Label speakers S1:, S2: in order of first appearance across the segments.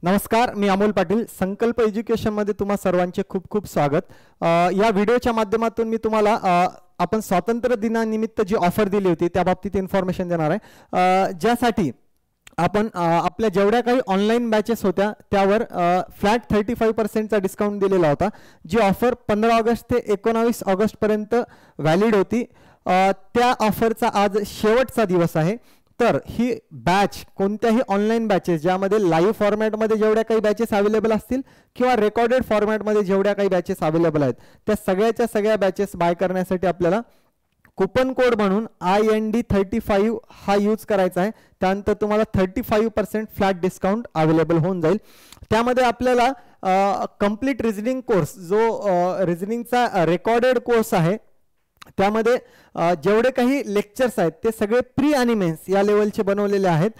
S1: नमस्कार, मी अमोल पाटील. संकल्प एज्युकेशन मध्ये तुम्हा सर्वांचे खूप खूप स्वागत. या व्हिडिओच्या माध्यमातून मी तुम्हाला आपण स्वातंत्र्य दिनानिमित्त जी ऑफर दिली होती त्या बाबतीत इन्फॉर्मेशन देणार आहे, ज्यासाठी आपण आपल्या जेवढ्या काही ऑनलाईन बॅचेस होत्या त्यावर फ्लॅट 35% डिस्काउंट दिलेला होता. जी ऑफर 15 ऑगस्ट ते 19 ऑगस्ट पर्यंत व्हॅलिड होती. त्या ऑफरचा आज शेवटचा दिवस आहे. तर ही बॅच कोणत्याही ऑनलाईन बॅचेस ज्यामध्ये लाईव्ह फॉर्मॅटमध्ये जेवढ्या काही बॅचेस अवेलेबल असतील किंवा रेकॉर्डेड फॉर्मॅटमध्ये जेवढ्या काही बॅचेस अवेलेबल आहेत त्या सगळ्या बॅचेस बाय करण्यासाठी आपल्याला कुपन कोड म्हणून IND35 हा यूज करायचा आहे. त्यानंतर तुम्हाला 35% फ्लॅट डिस्काउंट अवेलेबल होऊन जाईल. त्यामध्ये आपल्याला कंप्लीट रिझनिंग कोर्स जो रिझनिंगचा रेकॉर्डेड कोर्स आहे त्यामध्ये जेवढे काही लेक्चर्स आहेत ते सगळे प्री आणि मेन्स या लेवलचे बनवलेले आहेत.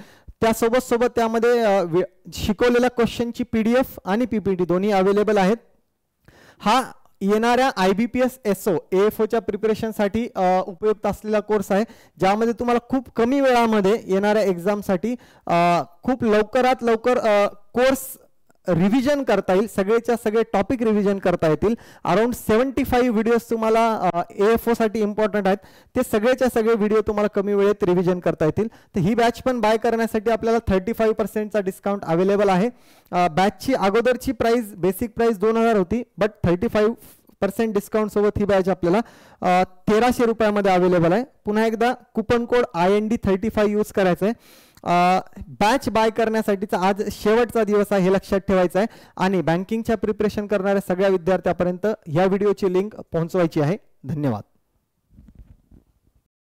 S1: त्यासोबत त्यामध्ये शिकवलेल्या क्वेश्चनची PDF आणि PPT दोन्ही अवेलेबल आहेत. हा येणाऱ्या IBPS SO AFOच्या प्रिपरेशनसाठी उपयुक्त असलेला कोर्स आहे, ज्यामध्ये तुम्हाला खूप कमी वेळामध्ये येणाऱ्या एक्झामसाठी खूप लवकरात लवकर कोर्स रिव्हिजन करता येईल. सगळे टॉपिक रिव्हिजन करता येतील. अराउंड 75 व्हिडिओज तुम्हाला AFO साठी इम्पॉर्टंट आहेत. ते सगळे व्हिडिओ तुम्हाला कमी वेळेत रिव्हिजन करता येतील. तर ही बॅच पण बाय करण्यासाठी आपल्याला 35% डिस्काउंट अवेलेबल आहे. बॅचची अगोदरची प्राइस बेसिक प्राइस 2000 होती, बट 35% डिस्काउंट सोबत ही बॅच आपल्याला 1300 रुपयामध्ये अवेलेबल आहे. पुन्हा एकदा कुपन कोड IND35 यूज करायचं आहे. बॅच बाय करण्यासाठीचा आज शेवटचा दिवस आहे हे लक्षात ठेवायचं आहे. आणि बँकिंगच्या प्रिपरेशन करणाऱ्या सगळ्या विद्यार्थ्यांपर्यंत या व्हिडिओची लिंक पोहोचवायची आहे. धन्यवाद.